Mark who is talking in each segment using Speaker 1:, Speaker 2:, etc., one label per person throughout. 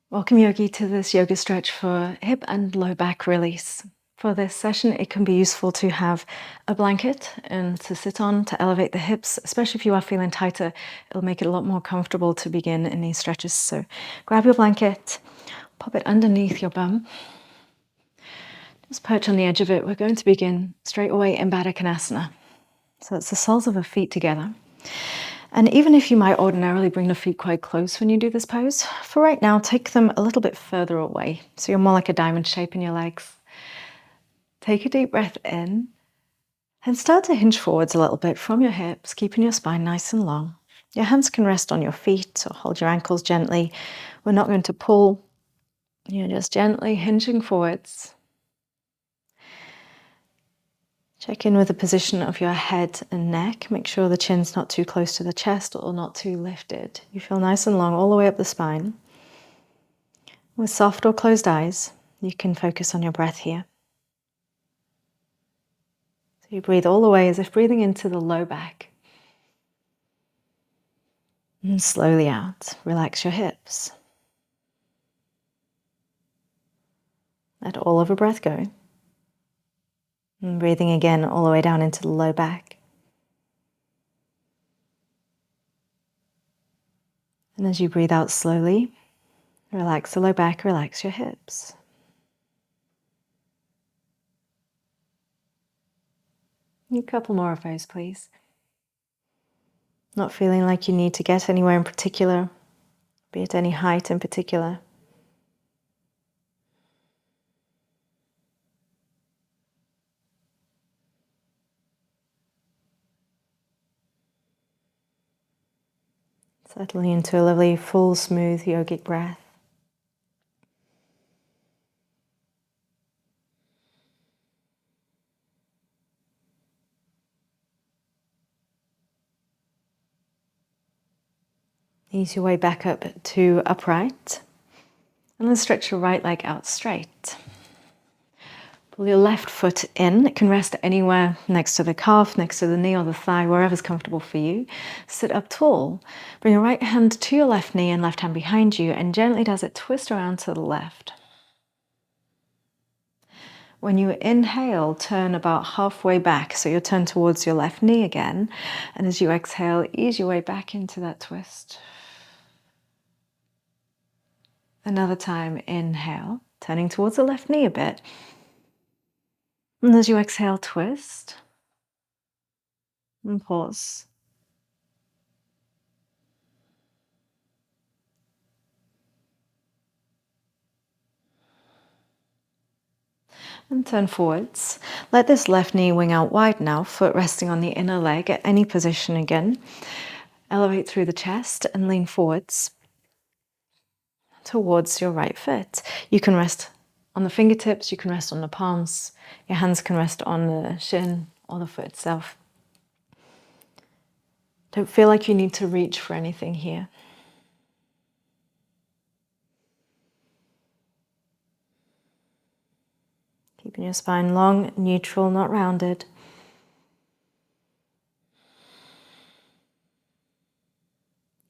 Speaker 1: Welcome, Yogi, to this yoga stretch for hip and low back release. For this session, it can be useful to have a blanket and to sit on to elevate the hips, especially if you are feeling tighter. It'll make it a lot more comfortable to begin in these stretches. So grab your blanket, pop it underneath your bum. Just perch on the edge of it. We're going to begin straight away in Baddha Konasana. So it's the soles of the feet together. And even if you might ordinarily bring the feet quite close when you do this pose, for right now, take them a little bit further away. So you're more like a diamond shape in your legs. Take a deep breath in and start to hinge forwards a little bit from your hips, keeping your spine nice and long. Your hands can rest on your feet or hold your ankles gently. We're not going to pull. You're just gently hinging forwards. Check in with the position of your head and neck. Make sure the chin's not too close to the chest or not too lifted. You feel nice and long all the way up the spine. With soft or closed eyes, you can focus on your breath here. So you breathe all the way as if breathing into the low back. And slowly out. Relax your hips. Let all of your breath go. And breathing again all the way down into the low back. And as you breathe out slowly, relax the low back, relax your hips. A couple more of those, please. Not feeling like you need to get anywhere in particular, be it any height in particular. Settling into a lovely, full, smooth yogic breath. Ease your way back up to upright. And let's stretch your right leg out straight. Pull your left foot in. It can rest anywhere next to the calf, next to the knee or the thigh, wherever's comfortable for you. Sit up tall. Bring your right hand to your left knee and left hand behind you, and gently does it twist around to the left. When you inhale, turn about halfway back, so you'll turn towards your left knee again. And as you exhale, ease your way back into that twist. Another time, inhale, turning towards the left knee a bit. And as you exhale, twist and pause. And turn forwards. Let this left knee wing out wide now, foot resting on the inner leg at any position again. Elevate through the chest and lean forwards towards your right foot. You can rest on the fingertips, you can rest on the palms, your hands can rest on the shin or the foot itself. Don't feel like you need to reach for anything here. Keeping your spine long, neutral, not rounded.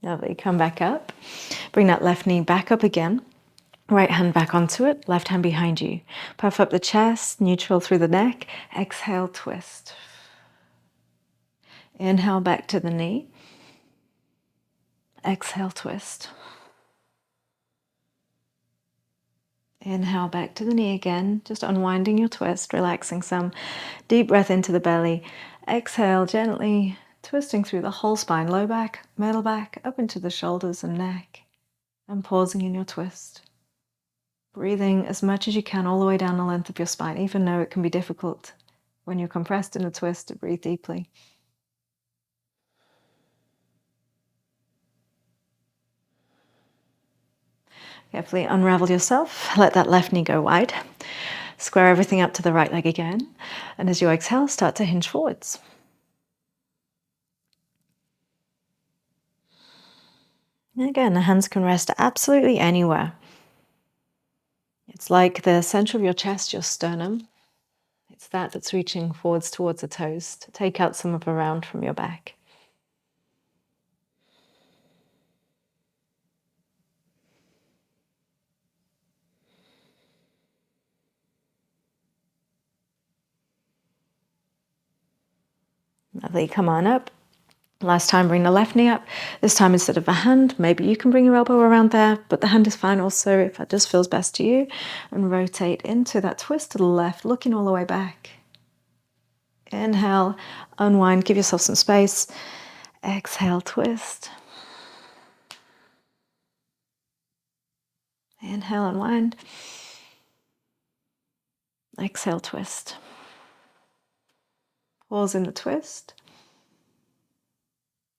Speaker 1: Lovely, come back up. Bring that left knee back up again. Right hand back onto it, left hand behind you. Puff up the chest, neutral through the neck. Exhale, twist. Inhale back to the knee. Exhale, twist. Inhale back to the knee again, just unwinding your twist, relaxing some. Deep breath into the belly. Exhale, gently twisting through the whole spine, low back, middle back, up into the shoulders and neck. And pausing in your twist. Breathing as much as you can all the way down the length of your spine, even though it can be difficult when you're compressed in a twist to breathe deeply. Carefully unravel yourself. Let that left knee go wide. Square everything up to the right leg again. And as you exhale, start to hinge forwards. And again, the hands can rest absolutely anywhere. It's like the center of your chest, your sternum. It's that's reaching forwards towards the toes to take out some of the round from your back. Lovely, come on up. Last time, bring the left knee up. This time, instead of a hand, maybe you can bring your elbow around there, but the hand is fine also if that just feels best to you. And rotate into that twist to the left, looking all the way back. Inhale, unwind, give yourself some space. Exhale, twist. Inhale, unwind. Exhale, twist. Pause in the twist.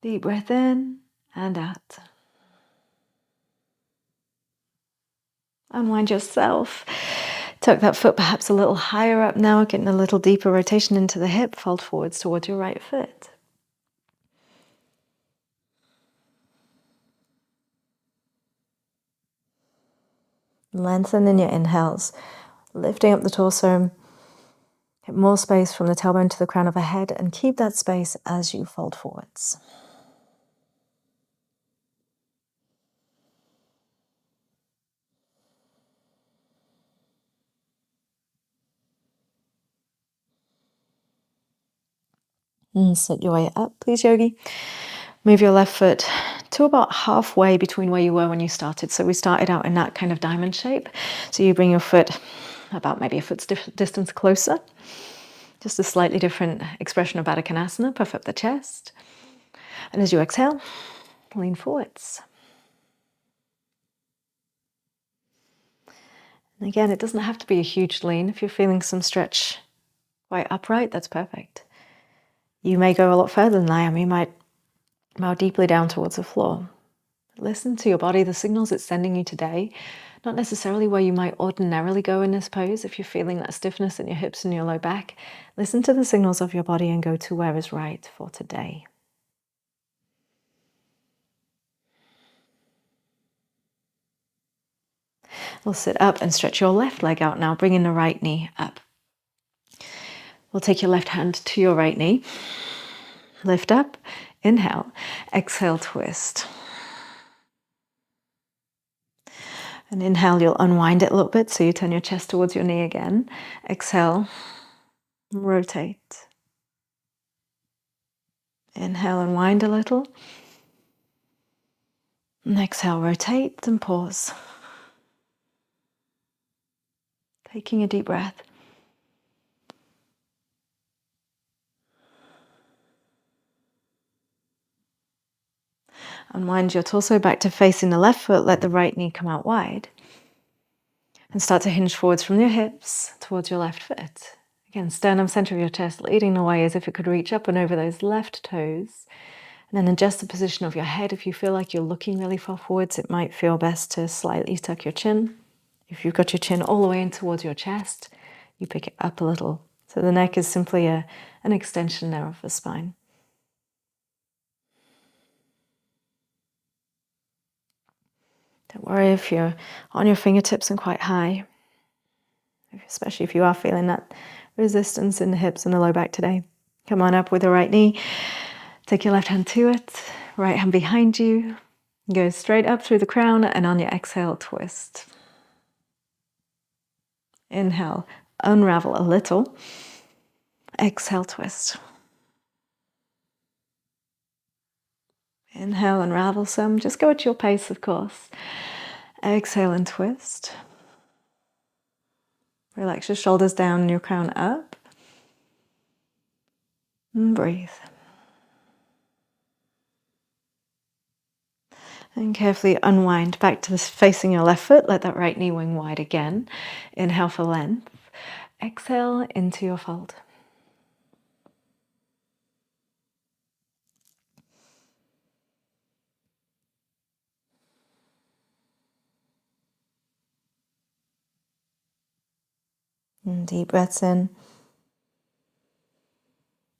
Speaker 1: Deep breath in and out. Unwind yourself. Tuck that foot perhaps a little higher up now, getting a little deeper rotation into the hip. Fold forwards towards your right foot. Lengthen in your inhales, lifting up the torso. Get more space from the tailbone to the crown of the head, and keep that space as you fold forwards. And sit your way up, please, yogi. Move your left foot to about halfway between where you were when you started. So we started out in that kind of diamond shape. So you bring your foot about maybe a foot's distance closer. Just a slightly different expression of Baddha Konasana. Puff up the chest. And as you exhale, lean forwards. And again, it doesn't have to be a huge lean. If you're feeling some stretch quite upright, that's perfect. You may go a lot further than that. I mean, you might bow deeply down towards the floor. Listen to your body, the signals it's sending you today, not necessarily where you might ordinarily go in this pose. If you're feeling that stiffness in your hips and your low back, listen to the signals of your body and go to where is right for today. We'll sit up and stretch your left leg out now, bringing the right knee up. We'll take your left hand to your right knee. Lift up, inhale, exhale, twist. And inhale, you'll unwind it a little bit, so you turn your chest towards your knee again. Exhale, rotate. Inhale, unwind a little. And exhale, rotate and pause. Taking a deep breath. Unwind your torso back to facing the left foot. Let the right knee come out wide. And start to hinge forwards from your hips towards your left foot. Again, sternum, center of your chest, leading the way as if it could reach up and over those left toes. And then adjust the position of your head. If you feel like you're looking really far forwards, it might feel best to slightly tuck your chin. If you've got your chin all the way in towards your chest, you pick it up a little. So the neck is simply an extension there of the spine. Don't worry if you're on your fingertips and quite high, especially if you are feeling that resistance in the hips and the low back today. Come on up with the right knee. Take your left hand to it, right hand behind you. Go straight up through the crown, and on your exhale, twist. Inhale, unravel a little. Exhale, twist. Inhale, unravel some. Just go at your pace, of course. Exhale and twist. Relax your shoulders down and your crown up. And breathe. And carefully unwind back to facing your left foot. Let that right knee wing wide again. Inhale for length. Exhale into your fold. And deep breaths in.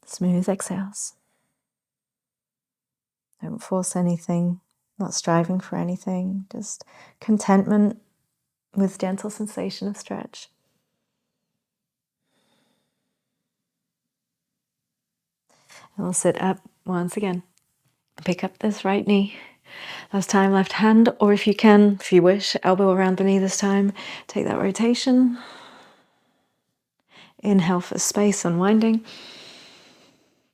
Speaker 1: Smooth exhales. Don't force anything, not striving for anything, just contentment with gentle sensation of stretch. And we'll sit up once again. Pick up this right knee. Last time, left hand, or if you can, if you wish, elbow around the knee this time. Take that rotation. Inhale for space, unwinding.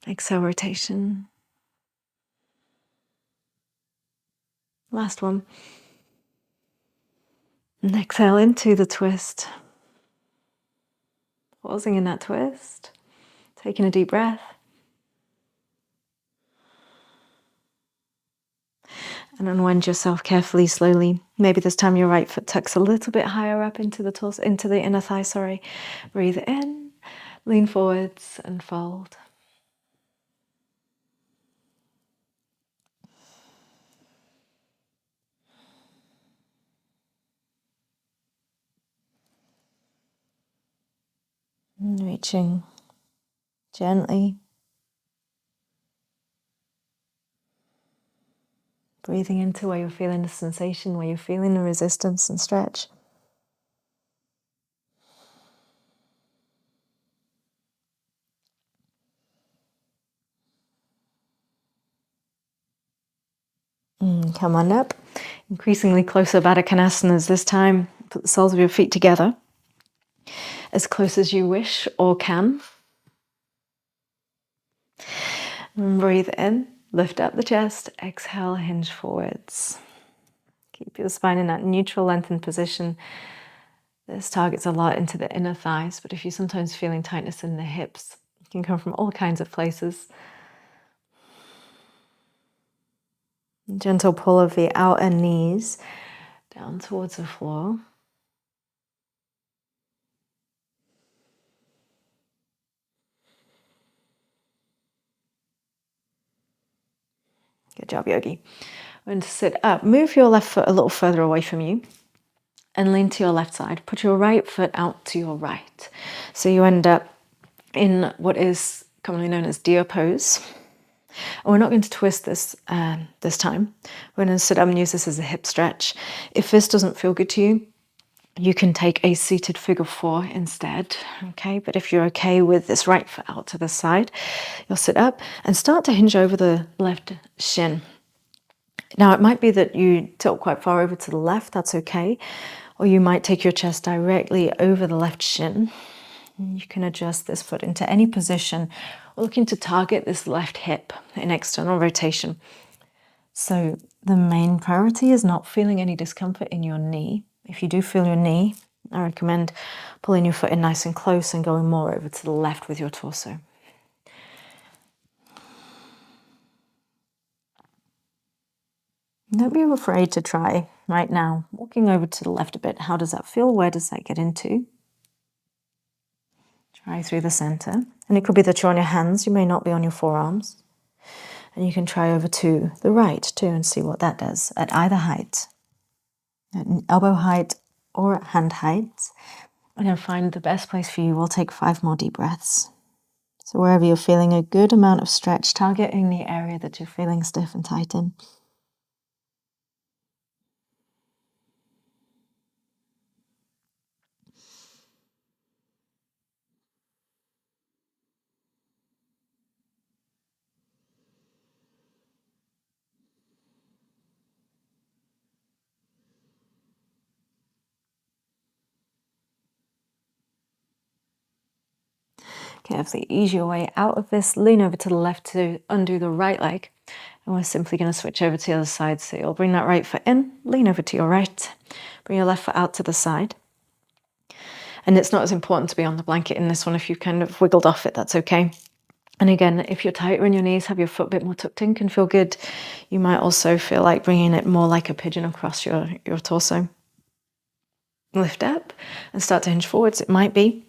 Speaker 1: Exhale, rotation. Last one. And exhale into the twist. Pausing in that twist. Taking a deep breath. And unwind yourself carefully, slowly. Maybe this time your right foot tucks a little bit higher up into the torso, into the inner thigh, sorry. Breathe in, lean forwards and fold. And reaching gently. Breathing into where you're feeling the sensation, where you're feeling the resistance and stretch. Come on up. Increasingly closer Baddha Konasanas this time. Put the soles of your feet together as close as you wish or can. And breathe in, lift up the chest, exhale, hinge forwards. Keep your spine in that neutral lengthened position. This targets a lot into the inner thighs, but if you're sometimes feeling tightness in the hips, it can come from all kinds of places. Gentle pull of the outer knees down towards the floor. Good job, yogi. We're going to sit up. Move your left foot a little further away from you and lean to your left side. Put your right foot out to your right. So you end up in what is commonly known as deer pose. And we're not going to twist this this time. We're going to sit up and use this as a hip stretch. If this doesn't feel good to you, you can take a seated figure 4 instead, okay? But if you're okay with this right foot out to the side, you'll sit up and start to hinge over the left shin. Now, it might be that you tilt quite far over to the left, that's okay. Or you might take your chest directly over the left shin. You can adjust this foot into any position. We're looking to target this left hip in external rotation. So the main priority is not feeling any discomfort in your knee. If you do feel your knee, I recommend pulling your foot in nice and close and going more over to the left with your torso. Don't be afraid to try right now. Walking over to the left a bit. How does that feel? Where does that get into? Try through the center. And it could be that you're on your hands. You may not be on your forearms. And you can try over to the right too and see what that does at either height. At elbow height or at hand height. And then find the best place for you. We'll take 5 more deep breaths. So wherever you're feeling a good amount of stretch, targeting the area that you're feeling stiff and tight in. Carefully ease your way out of this. Lean over to the left to undo the right leg. And we're simply going to switch over to the other side. So you'll bring that right foot in, lean over to your right, bring your left foot out to the side. And it's not as important to be on the blanket in this one. If you've kind of wiggled off it, that's okay. And again, if you're tighter in your knees, have your foot a bit more tucked in, can feel good. You might also feel like bringing it more like a pigeon across your torso. Lift up and start to hinge forwards. It might be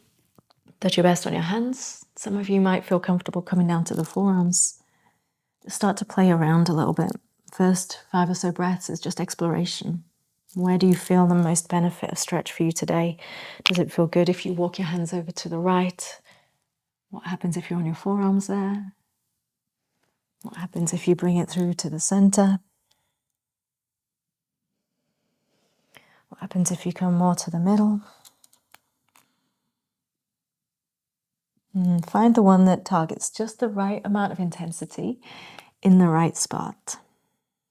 Speaker 1: that you're best on your hands. Some of you might feel comfortable coming down to the forearms. Start to play around a little bit. First 5 or so breaths is just exploration. Where do you feel the most benefit of stretch for you today? Does it feel good if you walk your hands over to the right? What happens if you're on your forearms there? What happens if you bring it through to the center? What happens if you come more to the middle? And find the one that targets just the right amount of intensity in the right spot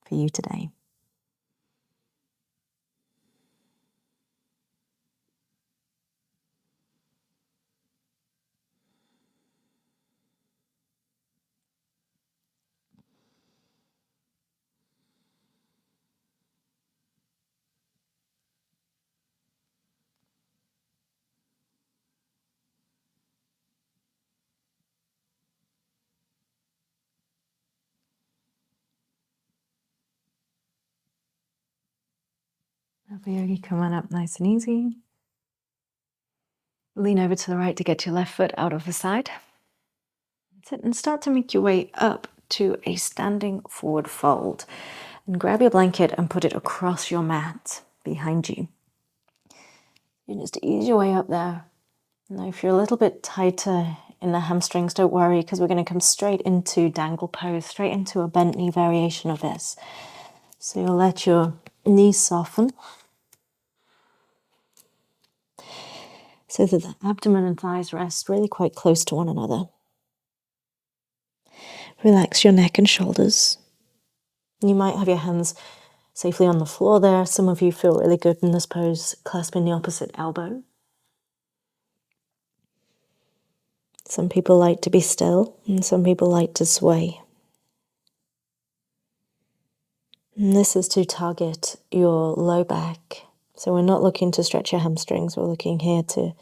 Speaker 1: for you today. Hatha yogi, come on up nice and easy. Lean over to the right to get your left foot out of the side. That's it, and start to make your way up to a standing forward fold. And grab your blanket and put it across your mat behind you. You just ease your way up there. Now, if you're a little bit tighter in the hamstrings, don't worry, because we're going to come straight into dangle pose, straight into a bent knee variation of this. So you'll let your knees soften so that the abdomen and thighs rest really quite close to one another. Relax your neck and shoulders. You might have your hands safely on the floor there. Some of you feel really good in this pose, clasping the opposite elbow. Some people like to be still, and some people like to sway. And this is to target your low back. So we're not looking to stretch your hamstrings, we're looking here to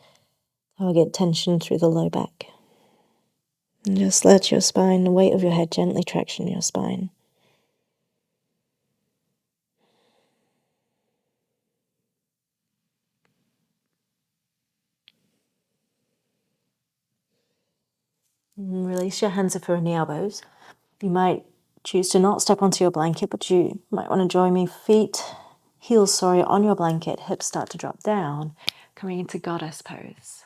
Speaker 1: target tension through the low back. And just let your spine, the weight of your head gently traction your spine. And release your hands if you're in the elbows. You might choose to not step onto your blanket, but you might want to join me. Heels on your blanket, hips start to drop down, coming into goddess pose.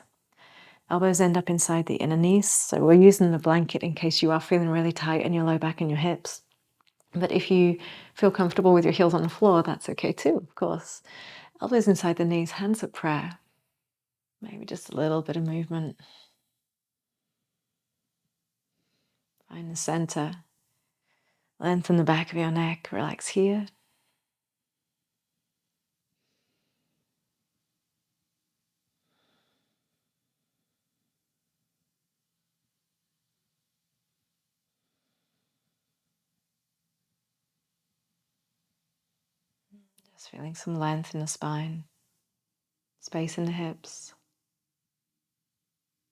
Speaker 1: Elbows end up inside the inner knees, so we're using the blanket in case you are feeling really tight in your low back and your hips. But if you feel comfortable with your heels on the floor, that's okay too, of course. Elbows inside the knees, hands at prayer. Maybe just a little bit of movement. Find the center. Lengthen the back of your neck, relax here. Just feeling some length in the spine, space in the hips.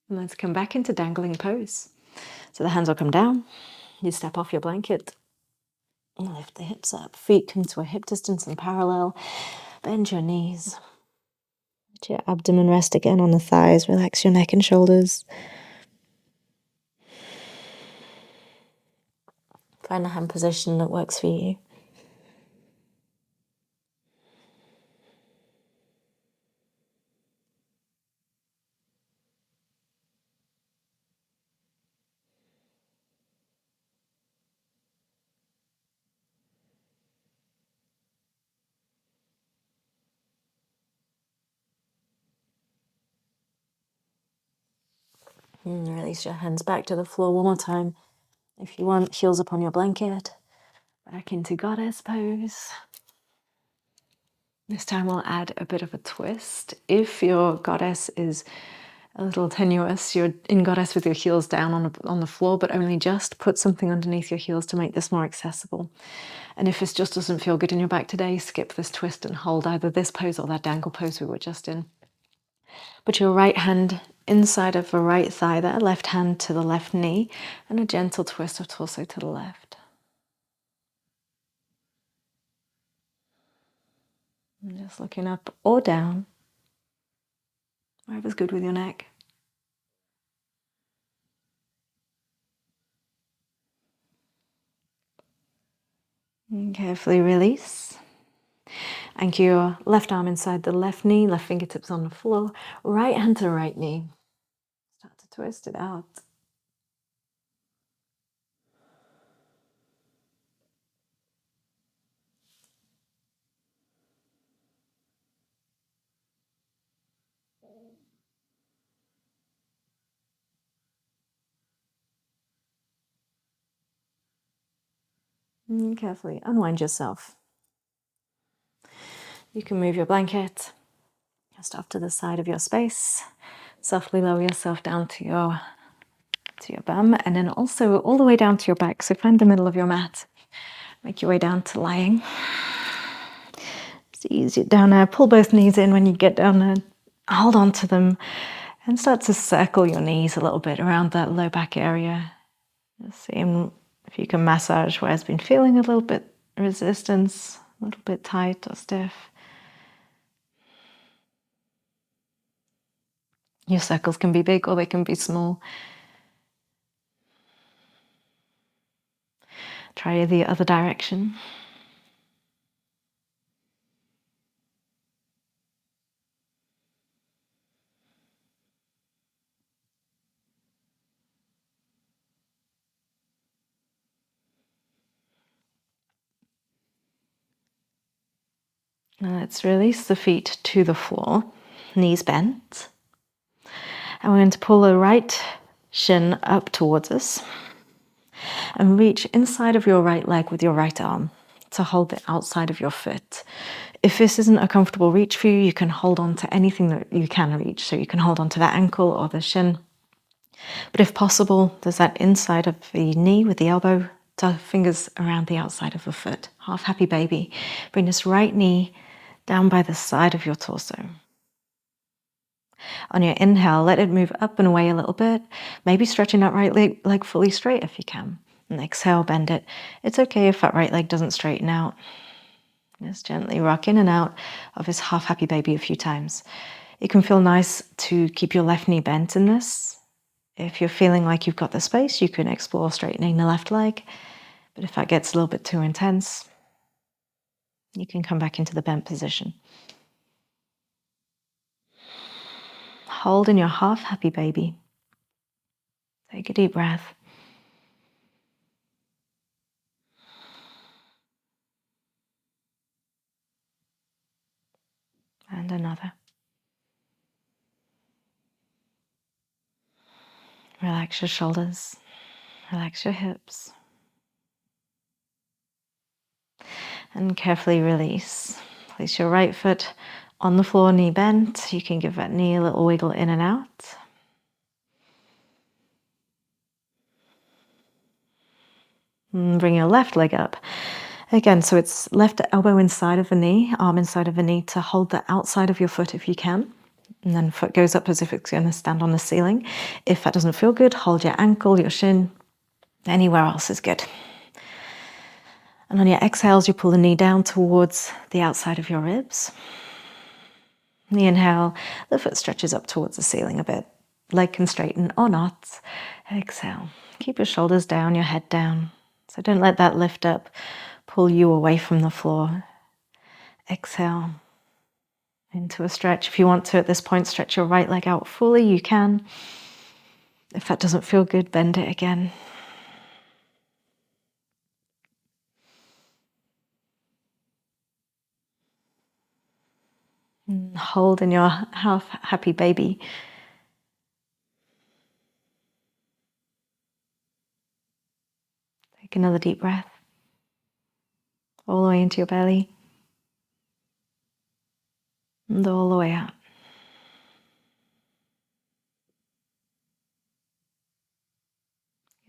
Speaker 1: And let's come back into dangling pose. So the hands will come down, you step off your blanket, and lift the hips up. Feet come to a hip distance and parallel. Bend your knees. Let your abdomen rest again on the thighs. Relax your neck and shoulders. Find a hand position that works for you. And release your hands back to the floor one more time. If you want, heels upon your blanket. Back into goddess pose. This time we'll add a bit of a twist. If your goddess is a little tenuous, you're in goddess with your heels down on the floor, but only just put something underneath your heels to make this more accessible. And if it just doesn't feel good in your back today, skip this twist and hold either this pose or that dangle pose we were just in. Put your right hand inside of the right thigh there, left hand to the left knee, and a gentle twist of torso to the left. And just looking up or down, wherever's good with your neck. And carefully release. Anchor your left arm inside the left knee, left fingertips on the floor, right hand to right knee. Start to twist it out. And carefully unwind yourself. You can move your blanket just off to the side of your space. Softly lower yourself down to your bum, and then also all the way down to your back. So find the middle of your mat. Make your way down to lying. Just ease it down there. Pull both knees in when you get down there. Hold on to them and start to circle your knees a little bit around that low back area. Just seeing if you can massage where it's been feeling a little bit resistance, a little bit tight or stiff. Your circles can be big or they can be small. Try the other direction. Now let's release the feet to the floor, knees bent. And we're going to pull the right shin up towards us and reach inside of your right leg with your right arm to hold the outside of your foot. If this isn't a comfortable reach for you, you can hold on to anything that you can reach. So you can hold on to that ankle or the shin. But if possible, there's that inside of the knee with the elbow to fingers around the outside of the foot. Half happy baby. Bring this right knee down by the side of your torso. On your inhale, let it move up and away a little bit, maybe stretching that right leg fully straight if you can. And exhale, bend it. It's okay if that right leg doesn't straighten out. Just gently rock in and out of this half happy baby a few times. It can feel nice to keep your left knee bent in this. If you're feeling like you've got the space, you can explore straightening the left leg. But if that gets a little bit too intense, you can come back into the bent position. Hold in your half happy baby. Take a deep breath. And another. Relax your shoulders. Relax your hips. And carefully release. Place your right foot on the floor, knee bent. You can give that knee a little wiggle in and out. And bring your left leg up. Again, so it's left elbow inside of the knee, arm inside of the knee to hold the outside of your foot if you can. And then foot goes up as if it's going to stand on the ceiling. If that doesn't feel good, hold your ankle, your shin. Anywhere else is good. And on your exhales, you pull the knee down towards the outside of your ribs. On the inhale, the foot stretches up towards the ceiling a bit. Leg can straighten or not. Exhale. Keep your shoulders down, your head down. So don't let that lift up pull you away from the floor. Exhale into a stretch. If you want to, at this point, stretch your right leg out fully, you can. If that doesn't feel good, bend it again. And hold in your half happy baby. Take another deep breath. All the way into your belly. And all the way out.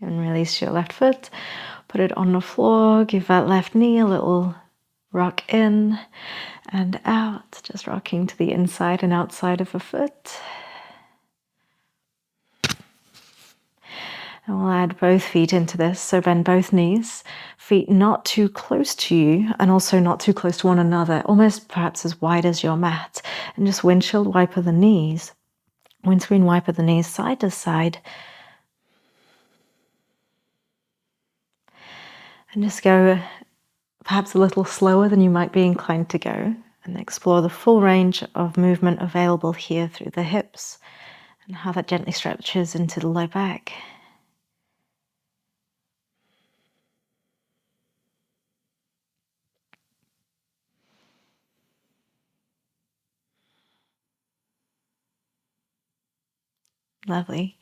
Speaker 1: And release your left foot. Put it on the floor. Give that left knee a little rock in and out. Just rocking to the inside and outside of the foot. And we'll add both feet into this. So bend both knees. Feet not too close to you and also not too close to one another. Almost perhaps as wide as your mat. And just windshield wiper the knees. Windscreen wiper the knees side to side. And just go perhaps a little slower than you might be inclined to go. And explore the full range of movement available here through the hips. And how that gently stretches into the low back. Lovely.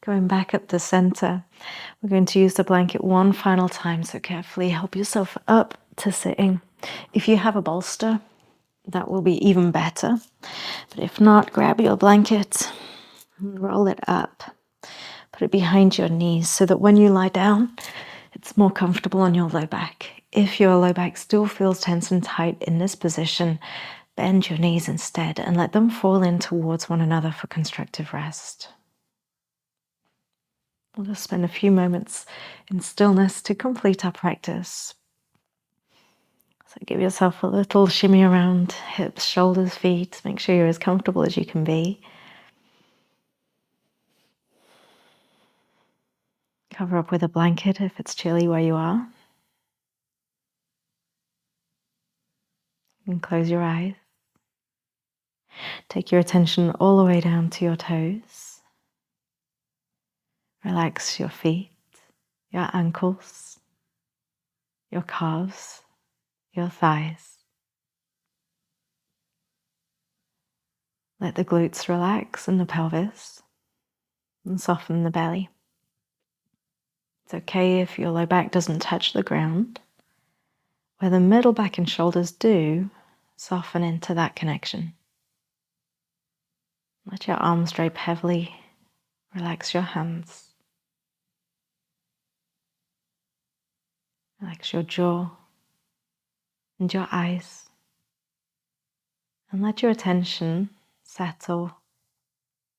Speaker 1: Going back up to center, we're going to use the blanket one final time, so carefully help yourself up to sitting. If you have a bolster, that will be even better. But if not, grab your blanket and roll it up. Put it behind your knees so that when you lie down, it's more comfortable on your low back. If your low back still feels tense and tight in this position, bend your knees instead and let them fall in towards one another for constructive rest. We'll just spend a few moments in stillness to complete our practice. So give yourself a little shimmy around hips, shoulders, feet. Make sure you're as comfortable as you can be. Cover up with a blanket if it's chilly where you are. And close your eyes. Take your attention all the way down to your toes. Relax your feet, your ankles, your calves, your thighs. Let the glutes relax in the pelvis and soften the belly. It's okay if your low back doesn't touch the ground. Where the middle back and shoulders do, soften into that connection. Let your arms drape heavily. Relax your hands. Relax your jaw and your eyes. And let your attention settle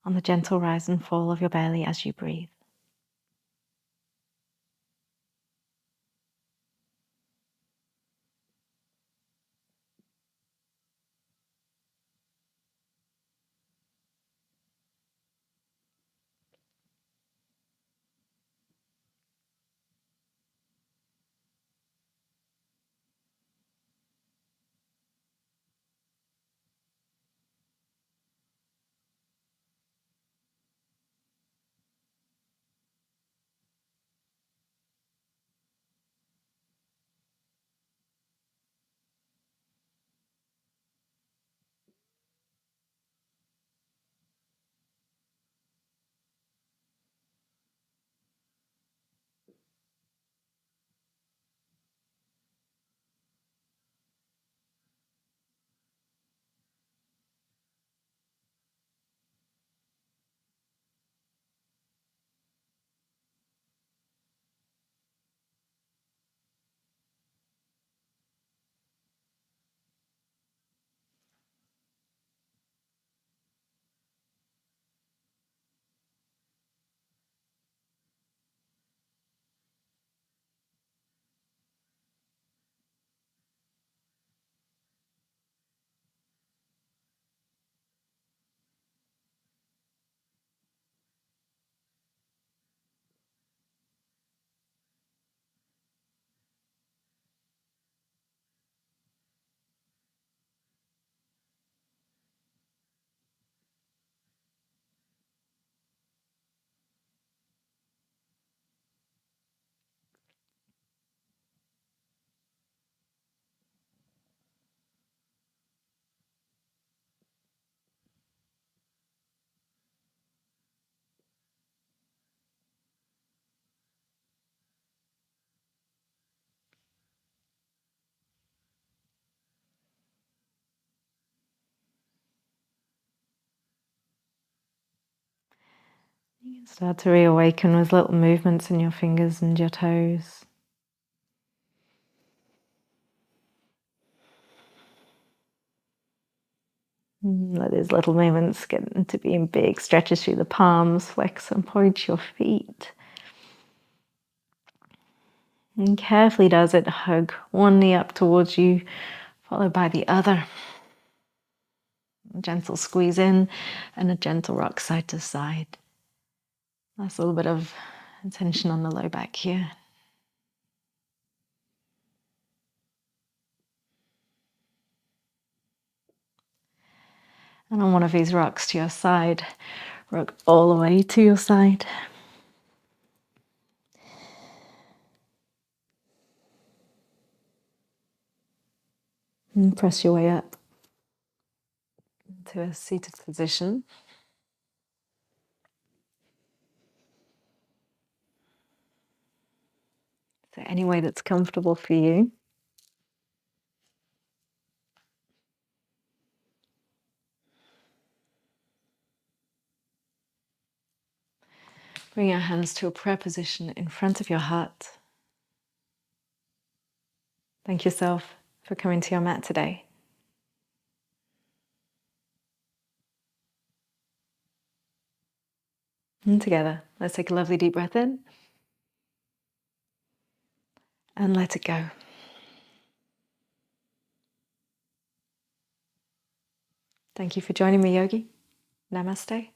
Speaker 1: on the gentle rise and fall of your belly as you breathe. You can start to reawaken with little movements in your fingers and your toes. Let those little movements get into being big stretches through the palms, flex and point your feet. And carefully does it hug one knee up towards you, followed by the other. A gentle squeeze in and a gentle rock side to side. Nice little bit of tension on the low back here. And on one of these rocks to your side, rock all the way to your side. And press your way up to a seated position. So any way that's comfortable for you. Bring your hands to a prayer position in front of your heart. Thank yourself for coming to your mat today. And together, let's take a lovely deep breath in and let it go. Thank you for joining me, Yogi. Namaste.